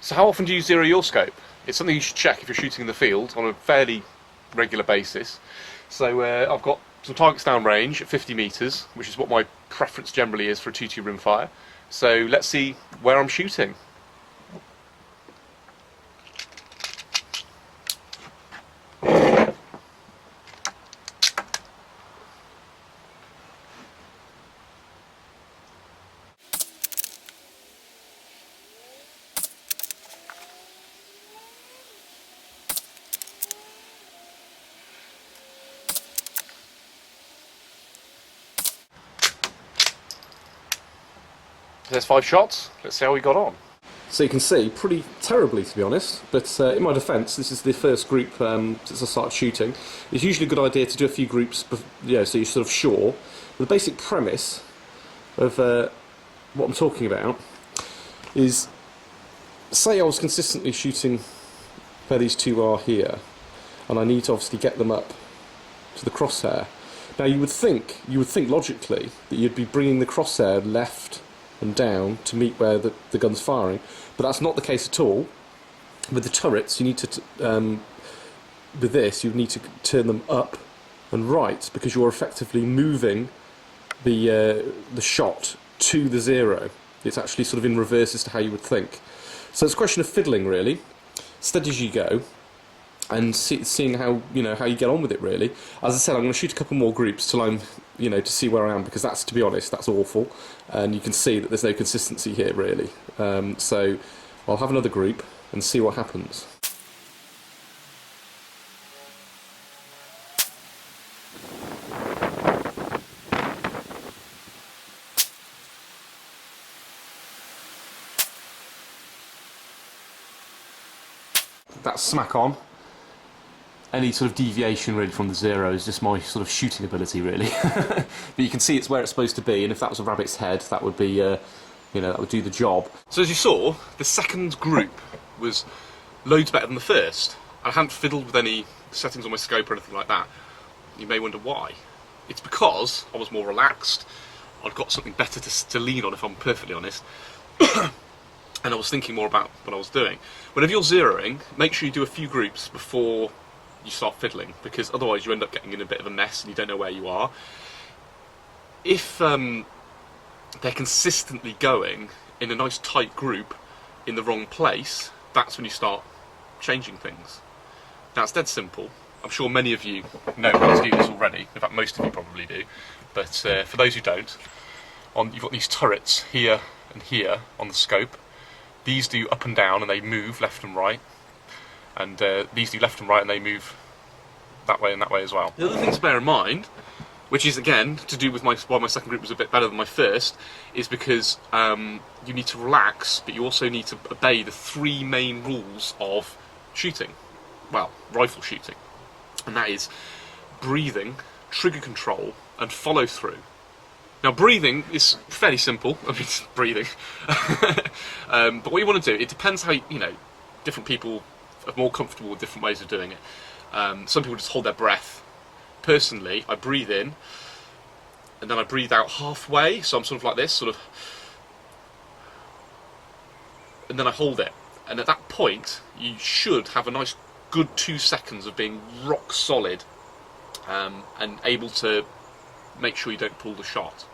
So how often do you zero your scope? It's something you should check if you're shooting in the field on a fairly regular basis. So I've got some targets down range at 50 metres, which is what my preference generally is for a 2.2 rimfire. So let's see where I'm shooting. There's 5 shots. Let's see how we got on. So you can see, pretty terribly to be honest, but in my defence, this is the first group since I started shooting. It's usually a good idea to do a few groups, so you're sort of sure. But the basic premise of what I'm talking about is, say I was consistently shooting where these two are here, and I need to obviously get them up to the crosshair. Now you would think logically that you'd be bringing the crosshair left and down to meet where the gun's firing, but that's not the case at all. With the turrets, you need to with this you need to turn them up and right, because you're effectively moving the shot to the zero. It's actually sort of in reverse as to how you would think. So it's a question of fiddling really, steady as you go, and seeing how how you get on with it really. As I said, I'm going to shoot a couple more groups till I'm to see where I am, because that's, to be honest, that's awful, and you can see that there's no consistency here really. So I'll have another group and see what happens. That's smack on. Any sort of deviation really from the zero is just my sort of shooting ability really. But you can see it's where it's supposed to be, and if that was a rabbit's head, that would be, that would do the job. So as you saw, the second group was loads better than the first. I hadn't fiddled with any settings on my scope or anything like that. You may wonder why. It's because I was more relaxed. I'd got something better to lean on, if I'm perfectly honest. And I was thinking more about what I was doing. Whenever you're zeroing, make sure you do a few groups before you start fiddling, because otherwise you end up getting in a bit of a mess and you don't know where you are. If they're consistently going in a nice tight group in the wrong place, that's when you start changing things. Now it's dead simple. I'm sure many of you know how to do this already. In fact, most of you probably do. But for those who don't, you've got these turrets here and here on the scope. These do up and down and they move left and right. And these do left and right and they move that way and that way as well. The other thing to bear in mind, which is again to do with why my second group was a bit better than my first, is because you need to relax, but you also need to obey the 3 main rules of shooting. Well, rifle shooting. And that is breathing, trigger control, and follow through. Now breathing is fairly simple, I mean it's breathing. But what you want to do, it depends how, different people are more comfortable with different ways of doing it. Some people just hold their breath. Personally, I breathe in and then I breathe out halfway, so I'm sort of like this, and then I hold it. And at that point, you should have a nice good 2 seconds of being rock solid and able to make sure you don't pull the shot.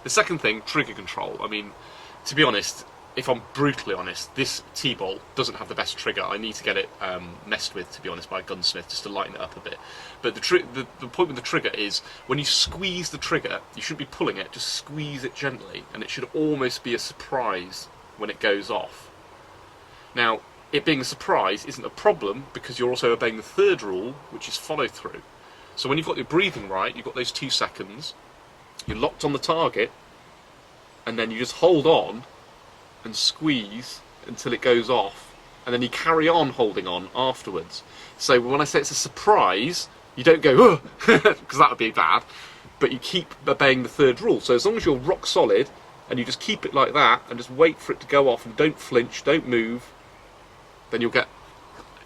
The second thing, trigger control. I mean, to be honest, if I'm brutally honest, this T-bolt doesn't have the best trigger. I need to get it messed with, to be honest, by a gunsmith, just to lighten it up a bit. But the point with the trigger is, when you squeeze the trigger, you shouldn't be pulling it, just squeeze it gently, and it should almost be a surprise when it goes off. Now, it being a surprise isn't a problem, because you're also obeying the third rule, which is follow through. So when you've got your breathing right, you've got those 2 seconds, you're locked on the target, and then you just hold on and squeeze until it goes off, and then you carry on holding on afterwards. So when I say it's a surprise, you don't go, because that would be bad, but you keep obeying the third rule. So as long as you're rock solid, and you just keep it like that, and just wait for it to go off, and don't flinch, don't move, then you'll get,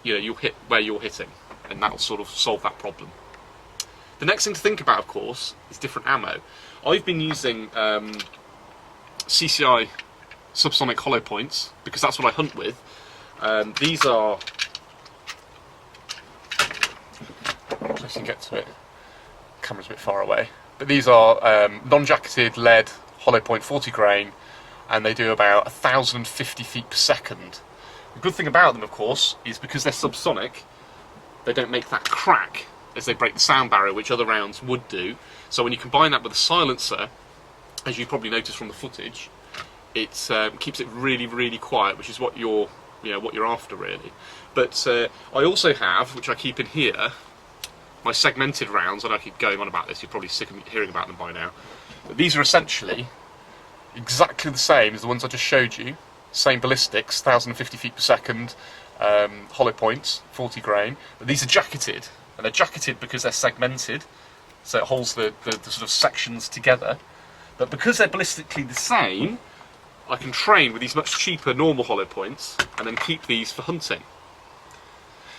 you'll hit where you're hitting, and that'll sort of solve that problem. The next thing to think about, of course, is different ammo. I've been using Cci subsonic hollow points, because that's what I hunt with, These are, if I can get to it, camera's a bit far away, but these are non-jacketed lead hollow point 40 grain, and they do about 1,050 feet per second. The good thing about them, of course, is because they're subsonic, they don't make that crack as they break the sound barrier, which other rounds would do. So when you combine that with a silencer, as you probably noticed from the footage, it keeps it really, really quiet, which is what you're, what you're after, really. But I also have, which I keep in here, my segmented rounds. I know I keep going on about this. You're probably sick of hearing about them by now. But these are essentially exactly the same as the ones I just showed you. Same ballistics, 1,050 feet per second, hollow points, 40 grain. But these are jacketed, and they're jacketed because they're segmented, so it holds the sort of sections together. But because they're ballistically the same, I can train with these much cheaper normal hollow points and then keep these for hunting.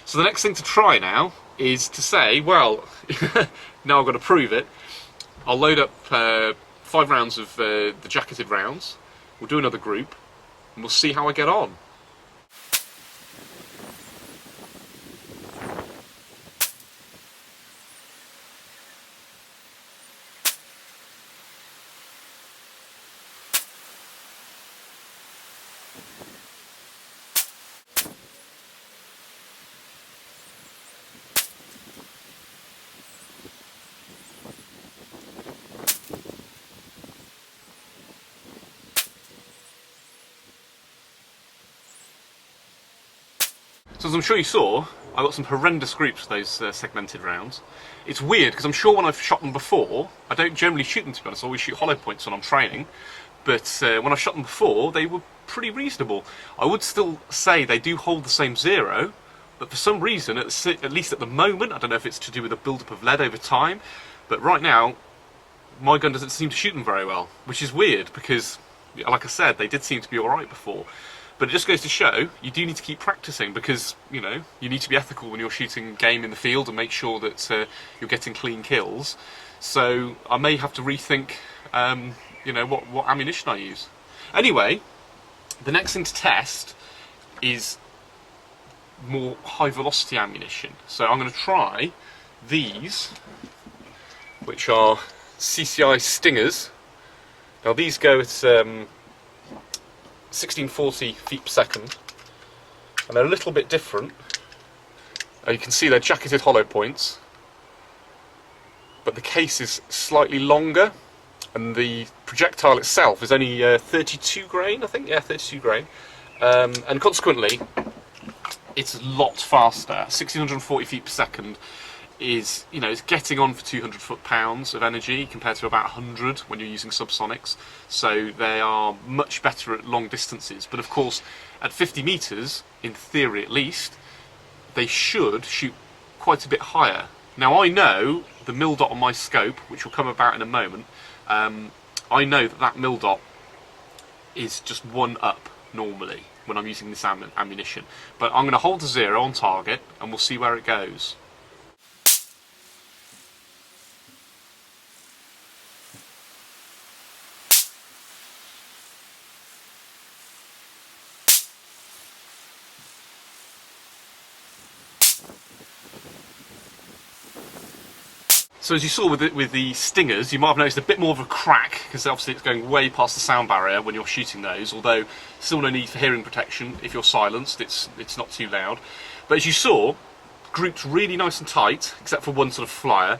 So the next thing to try now is to say, well, now I've got to prove it. I'll load up 5 rounds of the jacketed rounds, we'll do another group, and we'll see how I get on. So as I'm sure you saw, I got some horrendous groups for those segmented rounds. It's weird, because I'm sure when I've shot them before, I don't generally shoot them, to be honest, I always shoot hollow points when I'm training, but when I've shot them before, they were pretty reasonable. I would still say they do hold the same zero, but for some reason, at least at the moment, I don't know if it's to do with the build-up of lead over time, but right now, my gun doesn't seem to shoot them very well, which is weird, because, like I said, they did seem to be alright before. But it just goes to show, you do need to keep practicing, because, you need to be ethical when you're shooting game in the field and make sure that you're getting clean kills. So I may have to rethink, what ammunition I use. Anyway, the next thing to test is more high velocity ammunition. So I'm going to try these, which are Cci Stingers. Now these go at 1640 feet per second, and they're a little bit different. You can see they're jacketed hollow points, but the case is slightly longer, and the projectile itself is only 32 grain, I think. Yeah, 32 grain, and consequently, it's a lot faster. 1640 feet per second is, it's getting on for 200 foot-pounds of energy compared to about 100 when you're using subsonics. So they are much better at long distances. But of course, at 50 metres, in theory at least, they should shoot quite a bit higher. Now I know the mil dot on my scope, which will come about in a moment, I know that mil dot is just 1 up normally when I'm using this ammunition. But I'm going to hold the 0 on target and we'll see where it goes. So as you saw with the Stingers, you might have noticed a bit more of a crack, because obviously it's going way past the sound barrier when you're shooting those, although still no need for hearing protection. If you're silenced, it's not too loud. But as you saw, grouped really nice and tight, except for one sort of flyer,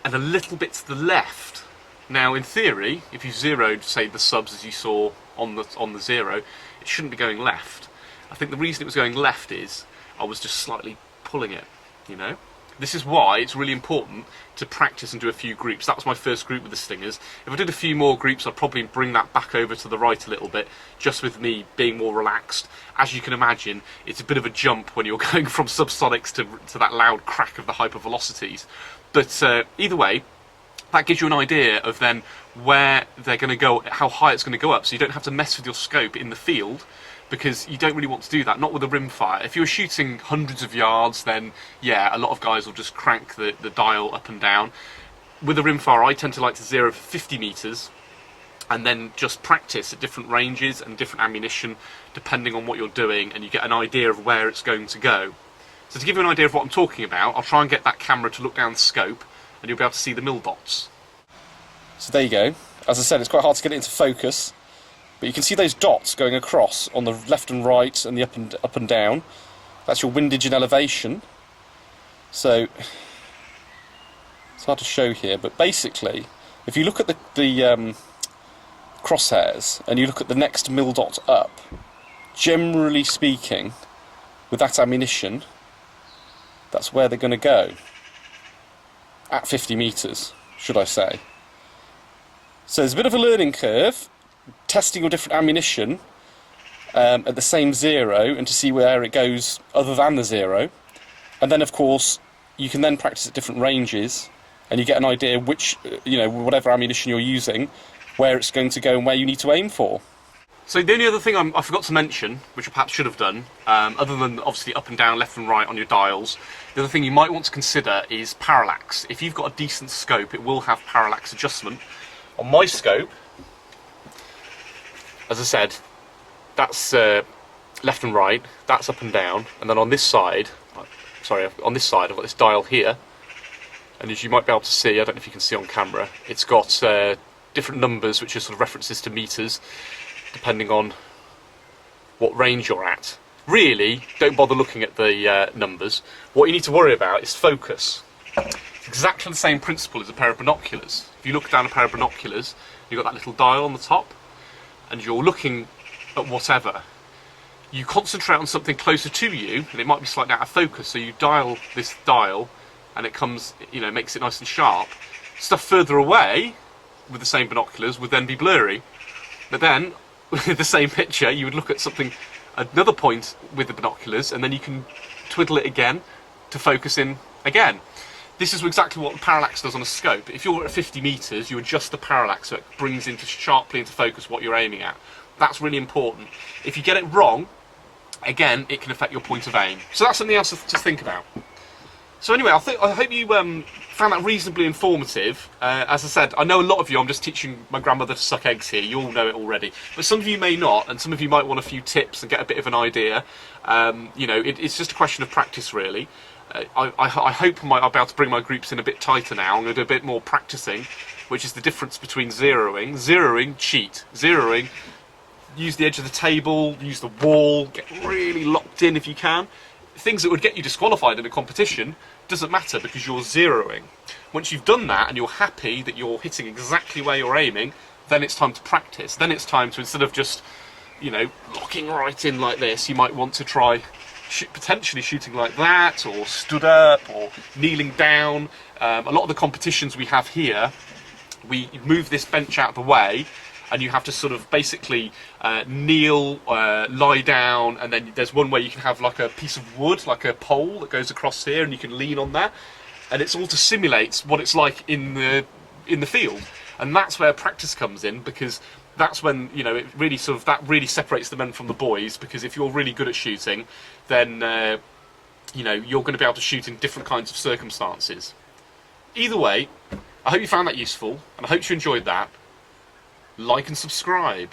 and a little bit to the left. Now in theory, if you zeroed, say, the subs as you saw on the 0, it shouldn't be going left. I think the reason it was going left is I was just slightly pulling it, This is why it's really important to practice and do a few groups. That was my first group with the Stingers. If I did a few more groups, I'd probably bring that back over to the right a little bit, just with me being more relaxed. As you can imagine, it's a bit of a jump when you're going from subsonics to that loud crack of the hypervelocities. But either way, that gives you an idea of then where they're going to go, how high it's going to go up, so you don't have to mess with your scope in the field, because you don't really want to do that, not with a rimfire. If you're shooting hundreds of yards, then yeah, a lot of guys will just crank the dial up and down. With a rimfire, I tend to like to zero for 50 metres, and then just practice at different ranges and different ammunition depending on what you're doing, and you get an idea of where it's going to go. So to give you an idea of what I'm talking about, I'll try and get that camera to look down the scope and you'll be able to see the mil dots. So there you go. As I said, it's quite hard to get it into focus, but you can see those dots going across on the left and right and the up and down. That's your windage and elevation. So it's hard to show here, but basically, if you look at the crosshairs and you look at the next mil dot up, generally speaking, with that ammunition, that's where they're going to go. At 50 metres, should I say. So there's a bit of a learning curve, testing your different ammunition at the same zero and to see where it goes other than the zero. And then, of course, you can then practice at different ranges and you get an idea which, whatever ammunition you're using, where it's going to go and where you need to aim for. So the only other thing I forgot to mention, which I perhaps should have done, other than obviously up and down, left and right on your dials, the other thing you might want to consider is parallax. If you've got a decent scope, it will have parallax adjustment. On my scope, as I said, that's left and right, that's up and down, and then on this side, I've got this dial here, and as you might be able to see, I don't know if you can see on camera, it's got different numbers which are sort of references to meters, depending on what range you're at. Really, don't bother looking at the numbers. What you need to worry about is focus. It's exactly the same principle as a pair of binoculars. If you look down a pair of binoculars, you've got that little dial on the top, and you're looking at whatever. You concentrate on something closer to you, and it might be slightly out of focus, so you dial this dial, and it comes, makes it nice and sharp. Stuff further away, with the same binoculars, would then be blurry. But then, with the same picture, you would look at something, another point with the binoculars, and then you can twiddle it again to focus in again. This is exactly what the parallax does on a scope. If you're at 50 metres, you adjust the parallax so it brings sharply into focus what you're aiming at. That's really important. If you get it wrong, again, it can affect your point of aim. So that's something else to think about. So anyway, I hope you found that reasonably informative. As I said, I know a lot of you, I'm just teaching my grandmother to suck eggs here, you all know it already. But some of you may not, and some of you might want a few tips and get a bit of an idea. It's just a question of practice, really. I hope I'll be able to bring my groups in a bit tighter now. I'm going to do a bit more practicing, which is the difference between zeroing. Zeroing, cheat. Zeroing, use the edge of the table, use the wall, get really locked in if you can. Things that would get you disqualified in a competition doesn't matter because you're zeroing. Once you've done that and you're happy that you're hitting exactly where you're aiming, then it's time to practice. Then it's time to, instead of just, locking right in like this, you might want to try potentially shooting like that, or stood up, or kneeling down. A lot of the competitions we have here, we move this bench out of the way, and you have to sort of basically kneel, lie down, and then there's one where you can have like a piece of wood, like a pole that goes across here, and you can lean on that, and it's all to simulate what it's like in the field. And that's where practice comes in, because that's when it really really separates the men from the boys. Because if you're really good at shooting, then you're going to be able to shoot in different kinds of circumstances. Either way, I hope you found that useful, and I hope you enjoyed that. Like and subscribe.